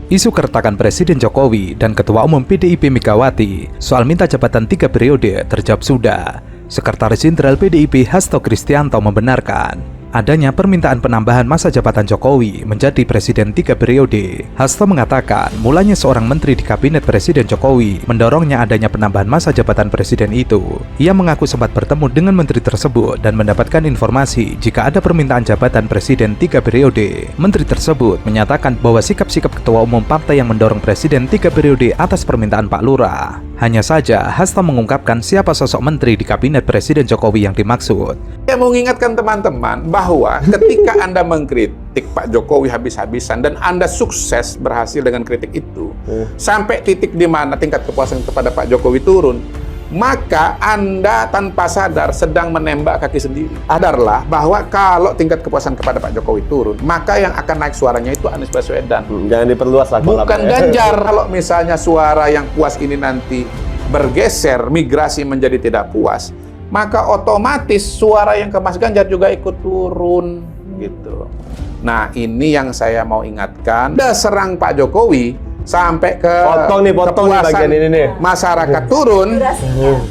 Isu keretakan Presiden Jokowi dan Ketua Umum PDIP Megawati soal minta jabatan 3 periode terjawab sudah. Sekretaris Jenderal PDIP Hasto Kristianto membenarkan adanya permintaan penambahan masa jabatan Jokowi menjadi Presiden 3 periode. Hasto mengatakan mulanya seorang menteri di Kabinet Presiden Jokowi mendorongnya adanya penambahan masa jabatan Presiden itu. Ia mengaku sempat bertemu dengan menteri tersebut dan mendapatkan informasi jika ada permintaan jabatan Presiden 3 periode. Menteri tersebut menyatakan bahwa sikap-sikap Ketua Umum partai yang mendorong Presiden 3 periode atas permintaan Pak Lurah. Hanya saja, Hasto mengungkapkan siapa sosok menteri di Kabinet Presiden Jokowi yang dimaksud. Saya mau mengingatkan teman-teman bahwa ketika Anda mengkritik Pak Jokowi habis-habisan dan Anda sukses berhasil dengan kritik itu, sampai titik di mana tingkat kepuasan kepada Pak Jokowi turun, maka Anda tanpa sadar sedang menembak kaki sendiri. Sadarlah bahwa kalau tingkat kepuasan kepada Pak Jokowi turun, maka yang akan naik suaranya itu Anies Baswedan. Jangan diperluas lah. Bukan Ganjar. Kalau misalnya suara yang puas ini nanti bergeser, migrasi menjadi tidak puas, maka otomatis suara yang ke Mas Ganjar juga ikut turun gitu. Nah, ini yang saya mau ingatkan. Udah serang Pak Jokowi sampai ke potong nih bagian ini nih. Masyarakat turun.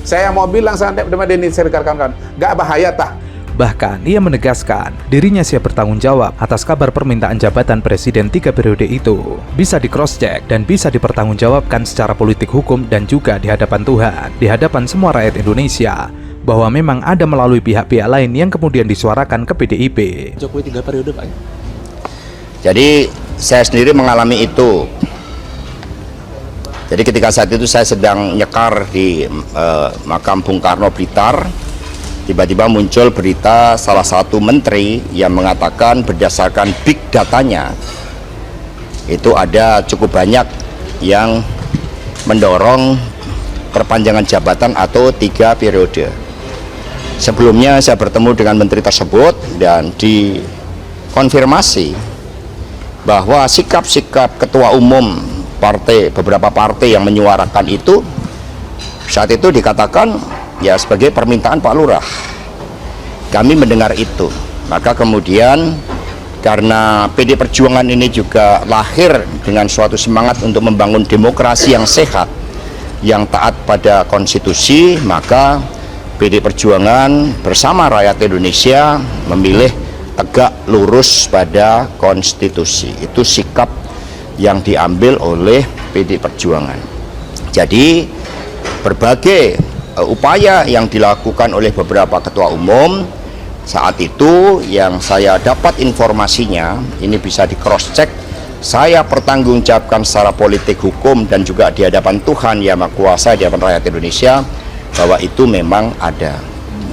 Saya mau bilang sampai Denny Sirkar kawan-kawan, gak bahaya tah. Bahkan ia menegaskan dirinya siap bertanggung jawab atas kabar permintaan jabatan Presiden 3 periode itu. Bisa di cross check dan bisa dipertanggungjawabkan secara politik hukum dan juga di hadapan Tuhan, di hadapan semua rakyat Indonesia, bahwa memang ada melalui pihak-pihak lain yang kemudian disuarakan ke PDIP. Jokowi 3 periode, Pak. Jadi saya sendiri mengalami itu. Jadi ketika saat itu saya sedang nyekar di makam Bung Karno Blitar, tiba-tiba muncul berita salah satu menteri yang mengatakan berdasarkan big datanya itu ada cukup banyak yang mendorong perpanjangan jabatan atau 3 periode. Sebelumnya saya bertemu dengan menteri tersebut dan dikonfirmasi bahwa sikap-sikap ketua umum partai, beberapa partai yang menyuarakan itu saat itu dikatakan ya sebagai permintaan Pak Lurah. Kami mendengar itu, maka kemudian karena PD Perjuangan ini juga lahir dengan suatu semangat untuk membangun demokrasi yang sehat, yang taat pada konstitusi, maka PD Perjuangan bersama rakyat Indonesia memilih tegak lurus pada konstitusi. Itu sikap yang diambil oleh PD Perjuangan. Jadi berbagai upaya yang dilakukan oleh beberapa ketua umum saat itu yang saya dapat informasinya, ini bisa di cross check, saya pertanggungjawabkan secara politik hukum dan juga di hadapan Tuhan Yang Maha Kuasa, di hadapan rakyat Indonesia, bahwa itu memang ada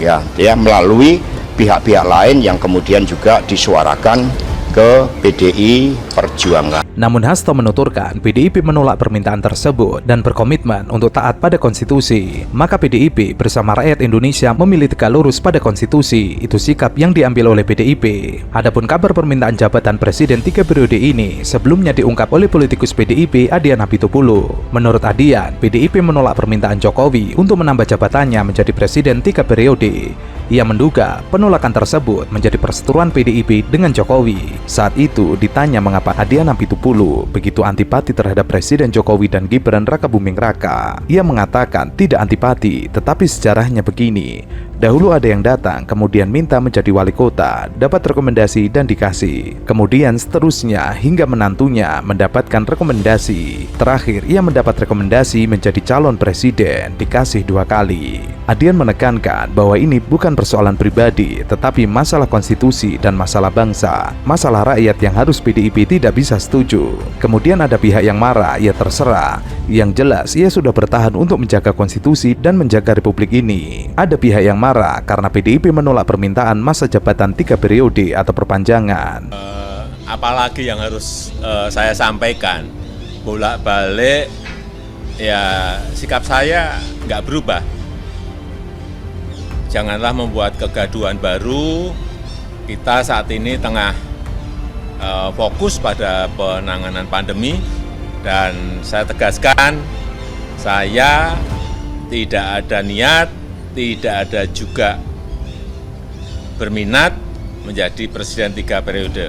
ya melalui pihak-pihak lain yang kemudian juga disuarakan ke PDI Perjuangan. Namun Hasto menuturkan PDIP menolak permintaan tersebut dan berkomitmen untuk taat pada konstitusi. Maka PDIP bersama rakyat Indonesia memilih tegak lurus pada konstitusi. Itu sikap yang diambil oleh PDIP. Adapun kabar permintaan jabatan Presiden 3 periode ini sebelumnya diungkap oleh politikus PDIP Adian Apitupulu. Menurut Adian, PDIP menolak permintaan Jokowi untuk menambah jabatannya menjadi Presiden 3 periode. Ia menduga penolakan tersebut menjadi perseteruan PDIP dengan Jokowi. Saat itu ditanya mengapa Adian Apitupulu begitu antipati terhadap Presiden Jokowi dan Gibran Rakabuming Raka. Ia mengatakan tidak antipati, tetapi sejarahnya begini. Dahulu ada yang datang, kemudian minta menjadi wali kota, dapat rekomendasi dan dikasih. Kemudian seterusnya hingga menantunya mendapatkan rekomendasi. Terakhir ia mendapat rekomendasi menjadi calon presiden, dikasih 2 kali. Adian menekankan bahwa ini bukan persoalan pribadi, tetapi masalah konstitusi dan masalah bangsa, masalah rakyat yang harus PDIP tidak bisa setuju. Kemudian ada pihak yang marah, ya terserah. Yang jelas ia sudah bertahan untuk menjaga konstitusi dan menjaga republik ini. Ada pihak yang marah karena PDIP menolak permintaan masa jabatan 3 periode atau perpanjangan. Apalagi yang harus saya sampaikan, bolak-balik ya sikap saya nggak berubah. Janganlah membuat kegaduhan baru. Kita saat ini tengah fokus pada penanganan pandemi dan saya tegaskan saya tidak ada niat, tidak ada juga berminat menjadi presiden 3 periode.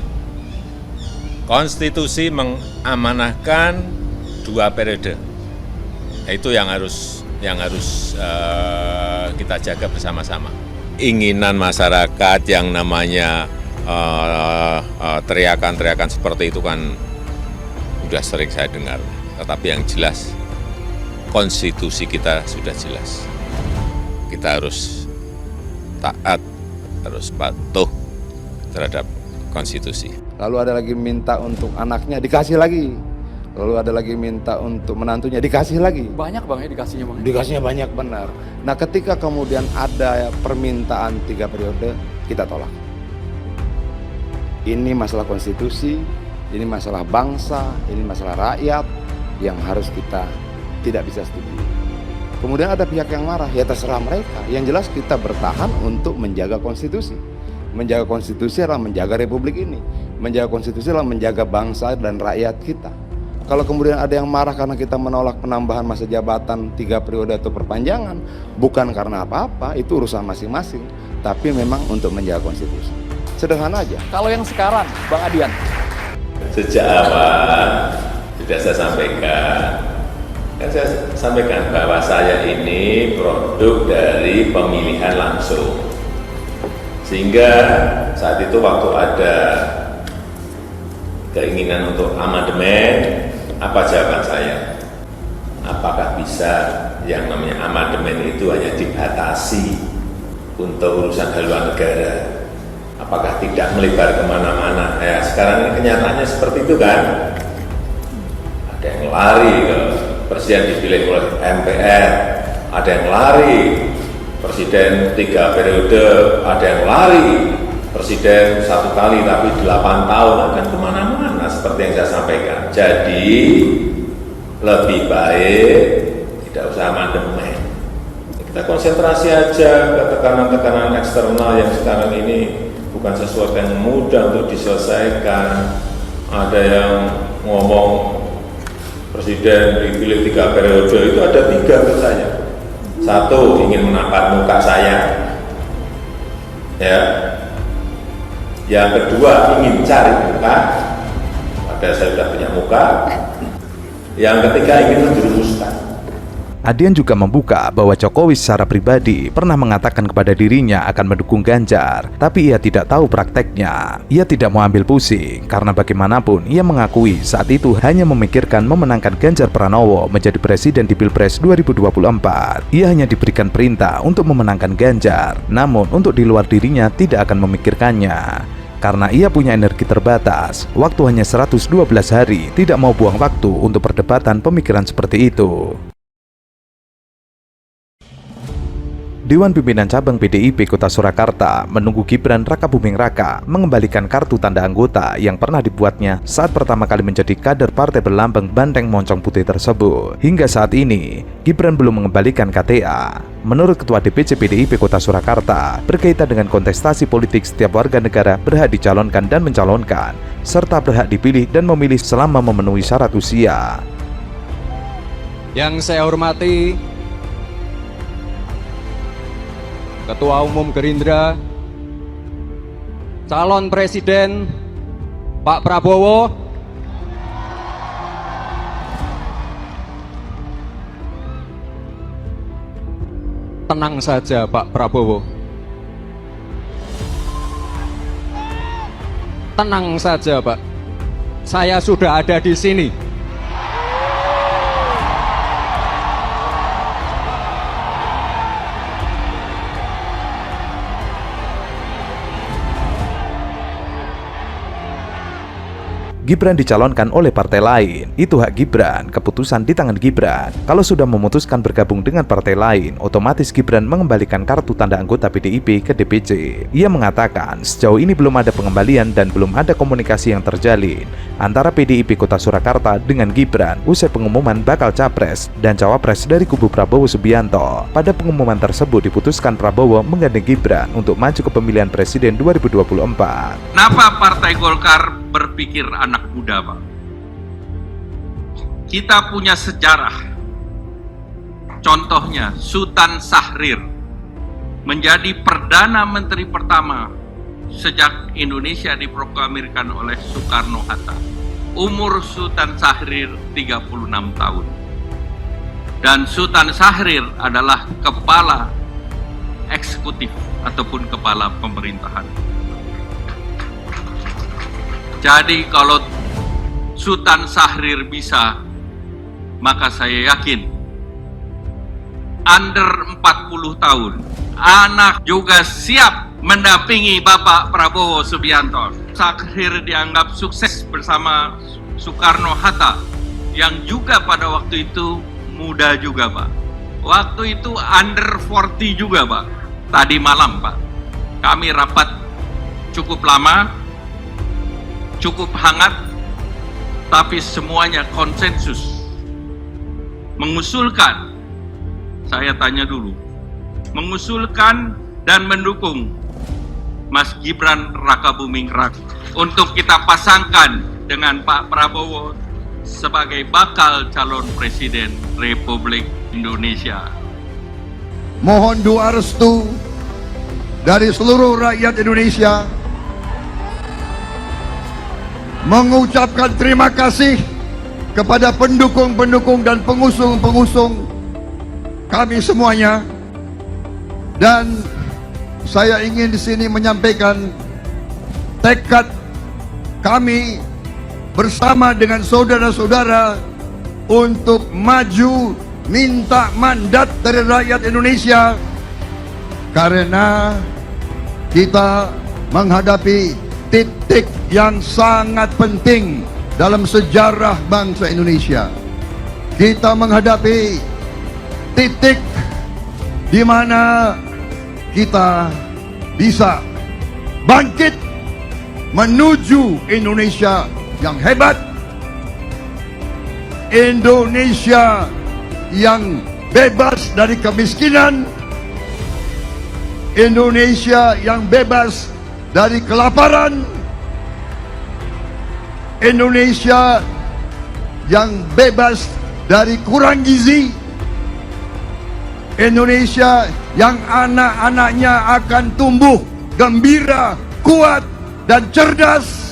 Konstitusi mengamanahkan 2 periode. Nah, itu yang harus kita jaga bersama-sama. Inginan masyarakat yang namanya teriakan-teriakan seperti itu kan sudah sering saya dengar. Tetapi yang jelas, konstitusi kita sudah jelas. Kita harus taat, harus patuh terhadap konstitusi. Lalu ada lagi minta untuk anaknya, dikasih lagi. Lalu ada lagi minta untuk menantunya, dikasih lagi. Banyak Bang ya dikasihnya Bang. Dikasihnya banyak, benar. Nah, ketika kemudian ada permintaan 3 periode, kita tolak. Ini masalah konstitusi, ini masalah bangsa, ini masalah rakyat yang harus kita tidak bisa setuju. Kemudian ada pihak yang marah, ya terserah mereka. Yang jelas kita bertahan untuk menjaga konstitusi. Menjaga konstitusi adalah menjaga republik ini. Menjaga konstitusi adalah menjaga bangsa dan rakyat kita. Kalau kemudian ada yang marah karena kita menolak penambahan masa jabatan 3 periode atau perpanjangan, bukan karena apa-apa, itu urusan masing-masing, tapi memang untuk menjaga konstitusi. Sederhana aja. Kalau yang sekarang, Bang Adian. Sejak awal sudah saya sampaikan, bahwa saya ini produk dari pemilihan langsung. Sehingga saat itu waktu ada keinginan untuk amandemen, apa jawaban saya? Apakah bisa yang namanya amandemen itu hanya dibatasi untuk urusan haluan negara? Apakah tidak melebar kemana-mana? Ya, sekarang ini kenyataannya seperti itu kan? Ada yang lari ke presiden dipilih oleh MPR, ada yang lari presiden 3 periode, ada yang lari presiden 1 kali tapi 8 tahun, akan kemana-mana seperti yang saya sampaikan. Jadi lebih baik tidak usah amandemen, kita konsentrasi aja ke tekanan-tekanan eksternal yang sekarang ini bukan sesuatu yang mudah untuk diselesaikan. Ada yang ngomong presiden dipilih 3 periode, itu ada 3 menurut saya. 1, ingin menampar muka saya, ya. Yang kedua, ingin cari muka, padahal saya sudah punya muka. Yang ketiga, ingin menjerumuskan. Adian juga membuka bahwa Jokowi secara pribadi pernah mengatakan kepada dirinya akan mendukung Ganjar, tapi ia tidak tahu prakteknya. Ia tidak mau ambil pusing, karena bagaimanapun ia mengakui saat itu hanya memikirkan memenangkan Ganjar Pranowo menjadi presiden di Pilpres 2024. Ia hanya diberikan perintah untuk memenangkan Ganjar, namun untuk di luar dirinya tidak akan memikirkannya. Karena ia punya energi terbatas, waktu hanya 112 hari, tidak mau buang waktu untuk perdebatan pemikiran seperti itu. Dewan Pimpinan Cabang PDIP Kota Surakarta menunggu Gibran Rakabuming Raka mengembalikan kartu tanda anggota yang pernah dibuatnya saat pertama kali menjadi kader partai berlambang Banteng Moncong Putih tersebut. Hingga saat ini, Gibran belum mengembalikan KTA. Menurut Ketua DPC PDIP Kota Surakarta, berkaitan dengan kontestasi politik, setiap warga negara berhak dicalonkan dan mencalonkan, serta berhak dipilih dan memilih selama memenuhi syarat usia. Yang saya hormati Ketua Umum Gerindra, calon presiden Pak Prabowo, tenang saja Pak Prabowo, tenang saja Pak, saya sudah ada di sini. Gibran dicalonkan oleh partai lain, itu hak Gibran, keputusan di tangan Gibran. Kalau sudah memutuskan bergabung dengan partai lain, otomatis Gibran mengembalikan kartu tanda anggota PDIP ke DPC. Ia mengatakan sejauh ini belum ada pengembalian dan belum ada komunikasi yang terjalin antara PDIP Kota Surakarta dengan Gibran usai pengumuman bakal capres dan cawapres dari kubu Prabowo Subianto. Pada pengumuman tersebut diputuskan Prabowo menggandeng Gibran untuk maju ke pemilihan presiden 2024. Kenapa Partai Golkar berpikir anak muda, Pak? Kita punya sejarah. Contohnya, Sultan Syahrir menjadi Perdana Menteri pertama sejak Indonesia diproklamirkan oleh Soekarno-Hatta. umur Sultan Syahrir 36 tahun. Dan Sultan Syahrir adalah kepala eksekutif ataupun kepala pemerintahan. Jadi kalau Sultan Syahrir bisa, maka saya yakin under 40 tahun anak juga siap mendampingi Bapak Prabowo Subianto. Syahrir dianggap sukses bersama Soekarno-Hatta yang juga pada waktu itu muda juga, Pak. Waktu itu under 40 juga, Pak. Tadi malam, Pak, kami rapat cukup lama, cukup hangat, tapi semuanya konsensus mengusulkan, saya tanya dulu, mengusulkan dan mendukung Mas Gibran Rakabuming Raka untuk kita pasangkan dengan Pak Prabowo sebagai bakal calon presiden Republik Indonesia. Mohon doa restu dari seluruh rakyat Indonesia, mengucapkan terima kasih kepada pendukung-pendukung dan pengusung-pengusung kami semuanya. Dan saya ingin di sini menyampaikan tekad kami bersama dengan saudara-saudara untuk maju minta mandat dari rakyat Indonesia, karena kita menghadapi titik yang sangat penting dalam sejarah bangsa Indonesia. Kita menghadapi titik di mana kita bisa bangkit menuju Indonesia yang hebat, Indonesia yang bebas dari kemiskinan, Indonesia yang bebas dari kelaparan, Indonesia yang bebas dari kurang gizi, Indonesia yang anak-anaknya akan tumbuh gembira, kuat, dan cerdas.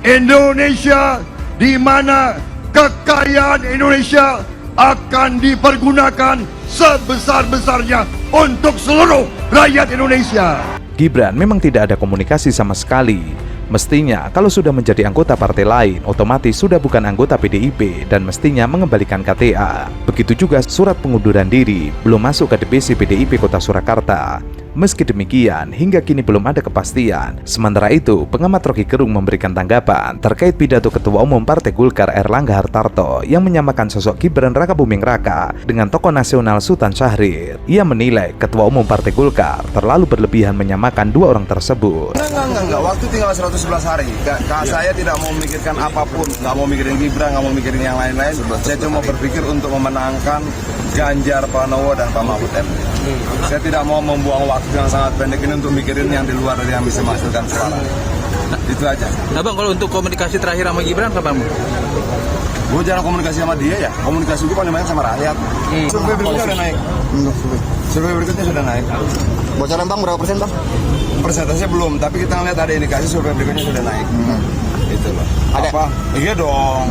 Indonesia di mana kekayaan Indonesia akan dipergunakan sebesar-besarnya untuk seluruh rakyat Indonesia. Gibran memang tidak ada komunikasi sama sekali. Mestinya kalau sudah menjadi anggota partai lain, otomatis sudah bukan anggota PDIP dan mestinya mengembalikan KTA. Begitu juga surat pengunduran diri belum masuk ke DPC PDIP Kota Surakarta. Meski demikian, hingga kini belum ada kepastian. Sementara itu, pengamat Rocky Gerung memberikan tanggapan terkait pidato Ketua Umum Partai Golkar Erlangga Hartarto yang menyamakan sosok Gibran Rakabuming Raka dengan tokoh nasional Sultan Syahrir. Ia menilai Ketua Umum Partai Golkar terlalu berlebihan menyamakan dua orang tersebut. Enggak. Waktu tinggal 111 hari. Saya tidak mau memikirkan apapun. Nggak mau mikirin Gibran, nggak mau mikirin yang lain-lain. Saya cuma berpikir untuk memenangkan Ganjar Pranowo dan Pak Mahfud MD. Saya tidak mau membuang waktu yang sangat pendek ini untuk mikirin yang di luar dari yang bisa menghasilkan suara. Itu aja. Nah Bang, kalau untuk komunikasi terakhir sama Gibran kapan? Gue jarang komunikasi sama dia ya. Komunikasi gue paling banyak sama rakyat. Survei berikutnya udah naik. Survei berikutnya sudah naik. Bocoran Bang berapa persen Bang? Persentasenya belum, tapi kita ngeliat ada indikasi survei berikutnya sudah naik. Itu loh. Ada? Apa? Iya dong.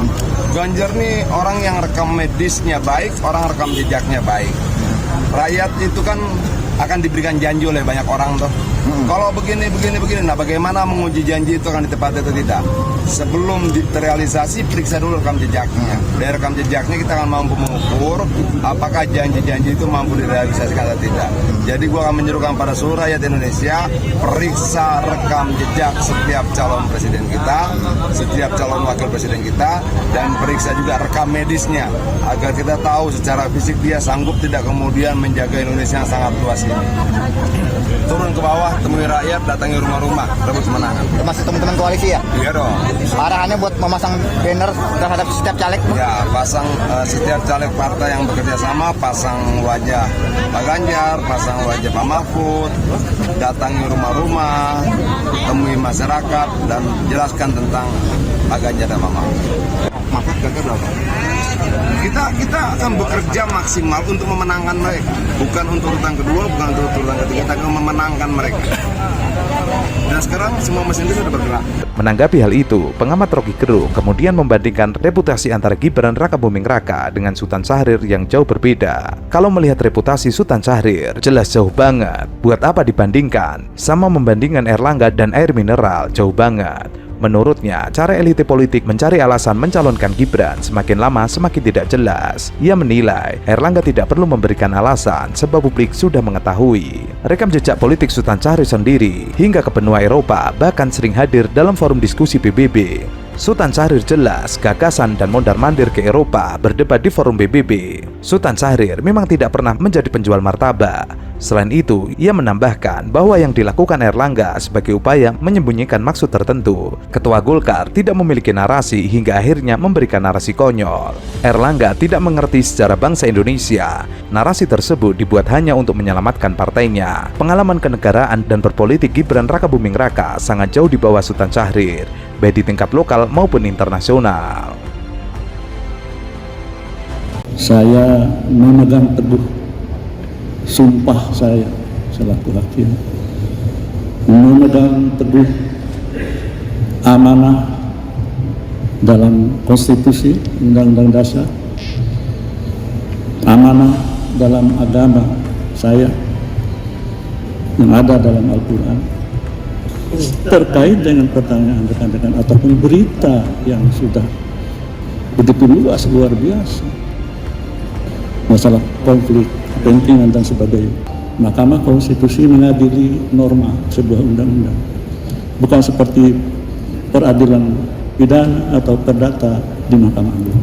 Ganjar nih orang yang rekam medisnya baik, orang rekam jejaknya baik. Rakyat itu kan akan diberikan janji oleh banyak orang tuh. Kalau begini, nah bagaimana menguji janji itu akan ditepati atau tidak? Sebelum terrealisasi, periksa dulu rekam jejaknya. Dari rekam jejaknya kita akan mampu mengukur apakah janji-janji itu mampu direalisasikan atau tidak. Jadi gua akan menyerukan pada seluruh rakyat Indonesia, periksa rekam jejak setiap calon presiden kita, setiap calon wakil presiden kita, dan periksa juga rekam medisnya agar kita tahu secara fisik dia sanggup tidak kemudian menjaga Indonesia yang sangat luas ini. Turun ke bawah, temui rakyat, datangi rumah-rumah, rebut kemenangan. Termasuk teman-teman koalisi ya? Iya dong. Arahannya buat memasang banner terhadap setiap caleg? Ya, pasang setiap caleg partai yang bekerja sama, pasang wajah Pak Ganjar, pasang wajah Pak Mahfud, datangi rumah-rumah, temui masyarakat, dan jelaskan tentang Pak Ganjar dan Pak Mahfud. Mahfud gagal berapa? Kita akan bekerja maksimal untuk memenangkan mereka, bukan untuk urutan kedua, bukan untuk urutan ketiga, kita akan memenangkan mereka. Dan sekarang semua mesin itu sudah bergerak. Menanggapi hal itu, pengamat Rocky Gerung kemudian membandingkan reputasi antara Gibran Rakabuming Raka dengan Sultan Syahrir yang jauh berbeda. Kalau melihat reputasi Sultan Syahrir, jelas jauh banget. Buat apa dibandingkan? Sama membandingkan Erlangga dan air mineral, jauh banget. Menurutnya, cara elite politik mencari alasan mencalonkan Gibran semakin lama semakin tidak jelas. Ia menilai Erlangga tidak perlu memberikan alasan sebab publik sudah mengetahui. Rekam jejak politik Sultan Syahrir sendiri hingga ke benua Eropa bahkan sering hadir dalam forum diskusi PBB. Sultan Syahrir jelas gagasan dan mondar-mandir ke Eropa berdebat di forum PBB. Sultan Syahrir memang tidak pernah menjadi penjual martabak. Selain itu, ia menambahkan bahwa yang dilakukan Erlangga sebagai upaya menyembunyikan maksud tertentu. Ketua Golkar tidak memiliki narasi hingga akhirnya memberikan narasi konyol. Erlangga tidak mengerti sejarah bangsa Indonesia. Narasi tersebut dibuat hanya untuk menyelamatkan partainya. Pengalaman kenegaraan dan berpolitik Gibran Rakabuming Raka sangat jauh di bawah Sultan Syahrir, baik di tingkat lokal maupun internasional. Saya memegang teguh sumpah saya selaku hakim, memegang teguh amanah dalam konstitusi, undang-undang dasar, amanah dalam agama saya yang ada dalam Al-Quran, terkait dengan pertanyaan rekan-rekan ataupun berita yang sudah begitu luas, luar biasa, masalah konflik kepentingan dan sebagainya. Mahkamah Konstitusi mengadili norma sebuah undang-undang, bukan seperti peradilan pidana atau perdata di Mahkamah Agung.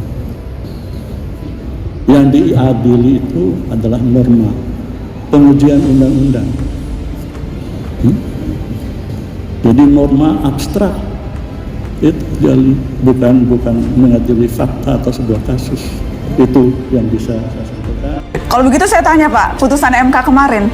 Yang diadili itu adalah norma pengujian undang-undang. Jadi norma abstrak itu jadi bukan mengadili fakta atau sebuah kasus. Itu yang bisa saya sampaikan. Kalau begitu saya tanya Pak, putusan MK kemarin,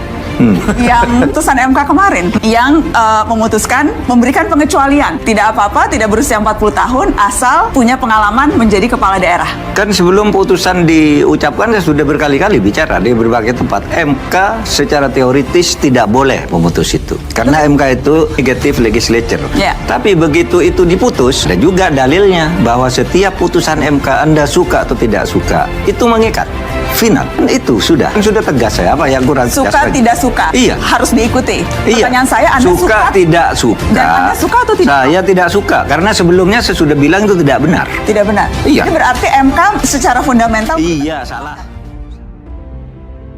yang memutuskan memberikan pengecualian, tidak apa-apa, tidak berusia 40 tahun, asal punya pengalaman menjadi kepala daerah. Kan sebelum putusan diucapkan saya sudah berkali-kali bicara di berbagai tempat. MK secara teoritis tidak boleh memutus itu, karena MK itu negative legislature. Tapi begitu itu diputus, dan juga dalilnya bahwa setiap putusan MK Anda suka atau tidak suka, itu mengikat. Final itu sudah tegas. Saya apa yang kurang tegas suka lagi? Tidak suka harus diikuti. Pertanyaan saya, Anda suka tidak suka? Dan Anda suka atau tidak? Saya tidak suka karena sebelumnya saya sudah bilang itu tidak benar. Tidak benar. Iya. Jadi berarti MK secara fundamental salah.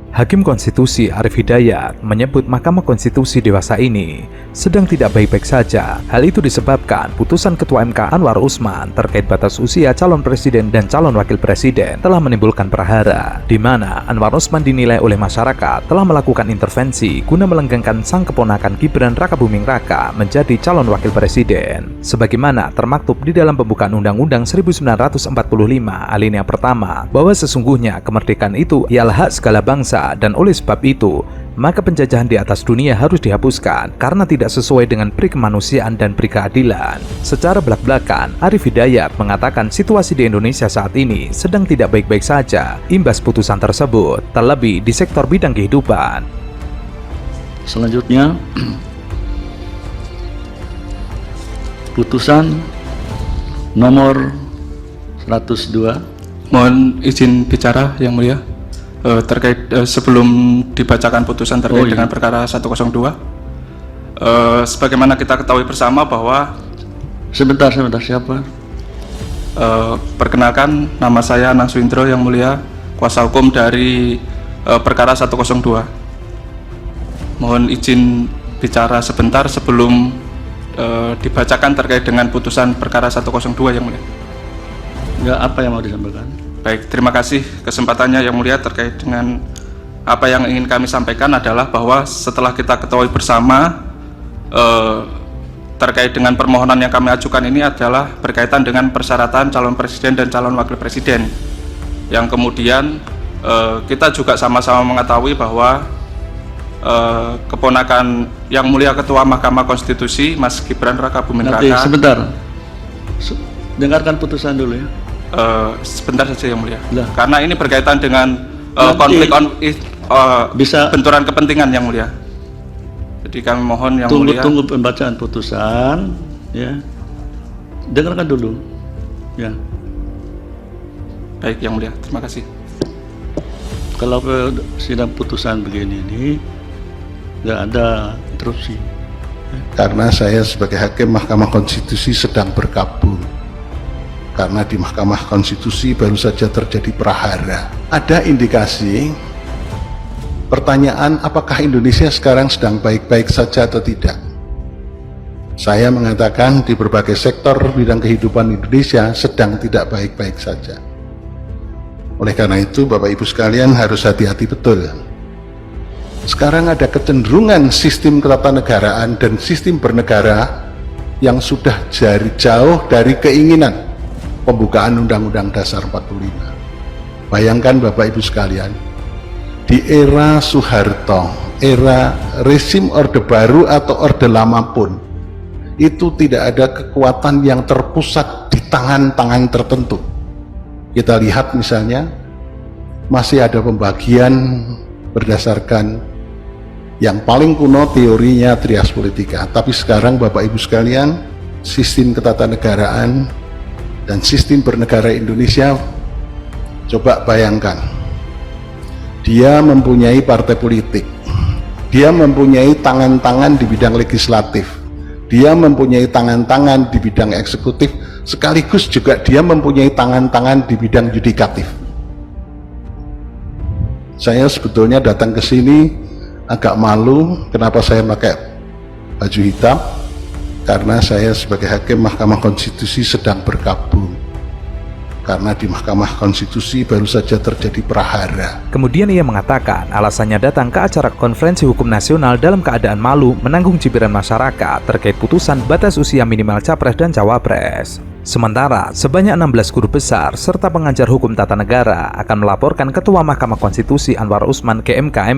Hakim Konstitusi Arief Hidayat menyebut Mahkamah Konstitusi dewasa ini sedang tidak baik-baik saja. Hal itu disebabkan putusan Ketua MK Anwar Usman terkait batas usia calon presiden dan calon wakil presiden telah menimbulkan prahara, di mana Anwar Usman dinilai oleh masyarakat telah melakukan intervensi guna melenggangkan sang keponakan Gibran Rakabuming Raka menjadi calon wakil presiden. Sebagaimana termaktub di dalam pembukaan Undang-Undang 1945 alinea pertama bahwa sesungguhnya kemerdekaan itu ialah hak segala bangsa, dan oleh sebab itu maka penjajahan di atas dunia harus dihapuskan karena tidak sesuai dengan pri kemanusiaan dan pri keadilan. Secara belak-belakan, Arief Hidayat mengatakan situasi di Indonesia saat ini sedang tidak baik-baik saja imbas putusan tersebut, terlebih di sektor bidang kehidupan. Selanjutnya, putusan nomor 102. Mohon izin bicara Yang Mulia. Terkait sebelum dibacakan putusan terkait dengan perkara 102, sebagaimana kita ketahui bersama bahwa sebentar siapa? Perkenalkan, nama saya Anang Suindro Yang Mulia, kuasa hukum dari perkara 102. Mohon izin bicara sebentar sebelum dibacakan terkait dengan putusan perkara 102 Yang Mulia. Enggak, apa yang mau disampaikan? Baik, terima kasih kesempatannya Yang Mulia. Terkait dengan apa yang ingin kami sampaikan adalah bahwa setelah kita ketahui bersama terkait dengan permohonan yang kami ajukan ini adalah berkaitan dengan persyaratan calon presiden dan calon wakil presiden, yang kemudian kita juga sama-sama mengetahui bahwa keponakan Yang Mulia Ketua Mahkamah Konstitusi Mas Gibran Rakabuming Raka. Sebentar, dengarkan putusan dulu ya. sebentar saja Yang Mulia. Lah. Karena ini berkaitan dengan Nanti konflik bisa benturan kepentingan Yang Mulia. Jadi kami mohon Yang Mulia. tunggu pembacaan putusan, ya. Dengarkan dulu, ya. Baik Yang Mulia, terima kasih. Kalau ke sidang putusan begini ini nggak ada interupsi. Karena saya sebagai hakim Mahkamah Konstitusi sedang berkabung. Karena di Mahkamah Konstitusi baru saja terjadi prahara. Ada indikasi pertanyaan apakah Indonesia sekarang sedang baik-baik saja atau tidak. Saya mengatakan di berbagai sektor bidang kehidupan Indonesia sedang tidak baik-baik saja. Oleh karena itu Bapak Ibu sekalian harus hati-hati betul. Sekarang ada kecenderungan sistem ketatanegaraan dan sistem bernegara yang sudah jauh dari keinginan pembukaan Undang-Undang Dasar 45. Bayangkan Bapak Ibu sekalian, di era Soeharto, era rezim Orde Baru atau Orde Lama pun, itu tidak ada kekuatan yang terpusat di tangan-tangan tertentu. Kita lihat misalnya, masih ada pembagian berdasarkan yang paling kuno teorinya trias politika. Tapi sekarang Bapak Ibu sekalian, sistem ketatanegaraan dan sistem bernegara Indonesia, coba bayangkan, dia mempunyai partai politik, dia mempunyai tangan-tangan di bidang legislatif, dia mempunyai tangan-tangan di bidang eksekutif, sekaligus juga dia mempunyai tangan-tangan di bidang yudikatif. Saya sebetulnya datang ke sini agak malu. Kenapa saya pakai baju hitam? Karena saya sebagai hakim Mahkamah Konstitusi sedang berkabung. Karena di Mahkamah Konstitusi baru saja terjadi prahara. Kemudian ia mengatakan alasannya datang ke acara Konferensi Hukum Nasional dalam keadaan malu menanggung cibiran masyarakat terkait putusan batas usia minimal Capres dan Cawapres. Sementara, sebanyak 16 guru besar serta pengajar hukum tata negara akan melaporkan Ketua Mahkamah Konstitusi Anwar Usman ke MK.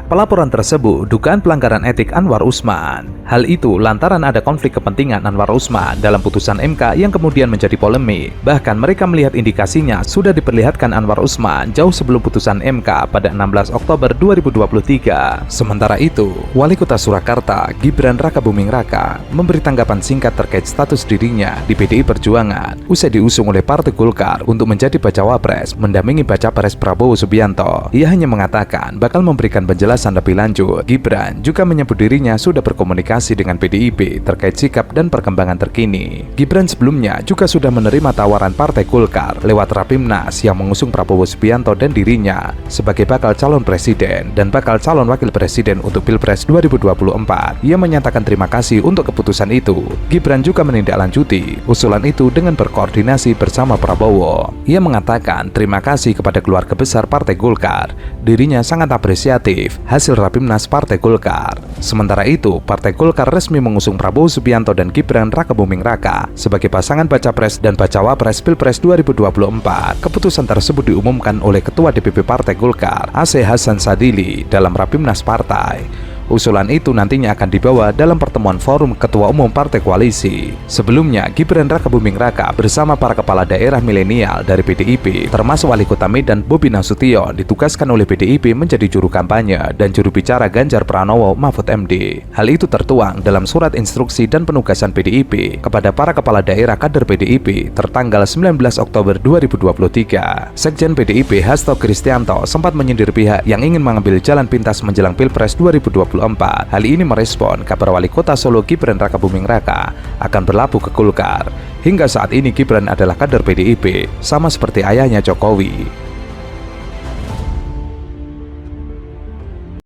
Pelaporan tersebut dugaan pelanggaran etik Anwar Usman. Hal itu lantaran ada konflik kepentingan Anwar Usman dalam putusan MK yang kemudian menjadi polemik. Bahkan mereka melihat indikasinya sudah diperlihatkan Anwar Usman jauh sebelum putusan MK pada 16 Oktober 2023. Sementara itu, Wali Kota Surakarta, Gibran Rakabuming Raka, memberi tanggapan singkat terkait status dirinya di PDI Perjuangan usai diusung oleh Partai Golkar untuk menjadi Bacawa Pres mendampingi Bacapres Prabowo Subianto. Ia hanya mengatakan bakal memberikan penjelasan lebih lanjut. Gibran juga menyebut dirinya sudah berkomunikasi dengan PDIP terkait sikap dan perkembangan terkini. Gibran sebelumnya juga sudah menerima tawaran Partai Golkar lewat Rapimnas yang mengusung Prabowo Subianto dan dirinya sebagai bakal calon presiden dan bakal calon wakil presiden untuk Pilpres 2024. Ia menyatakan terima kasih untuk keputusan itu. Gibran juga menindaklanjuti usulan itu dengan berkoordinasi bersama Prabowo. Ia mengatakan terima kasih kepada keluarga besar Partai Golkar. Dirinya sangat apresiatif hasil Rapimnas Partai Golkar. Sementara itu, Partai Golkar resmi mengusung Prabowo Subianto dan Gibran Rakabuming Raka sebagai pasangan Bacapres dan Bacawapres Pilpres 2024. Keputusan tersebut diumumkan oleh Ketua DPP Partai Golkar, Aceh Hasan Sadili, dalam Rapimnas Partai. Usulan itu nantinya akan dibawa dalam pertemuan forum Ketua Umum Partai Koalisi. Sebelumnya, Gibran Rakabuming Raka bersama para kepala daerah milenial dari PDIP, termasuk Wali Kota Medan Bobi Nasution, ditugaskan oleh PDIP menjadi juru kampanye dan juru bicara Ganjar Pranowo Mahfud MD. Hal itu tertuang dalam surat instruksi dan penugasan PDIP kepada para kepala daerah kader PDIP tertanggal 19 Oktober 2023. Sekjen PDIP Hasto Kristianto sempat menyindir pihak yang ingin mengambil jalan pintas menjelang Pilpres 2024. Hal ini merespon kabar Wali Kota Solo Gibran Rakabuming Raka akan berlabuh ke Golkar. Hingga saat ini Gibran adalah kader PDIP, sama seperti ayahnya Jokowi.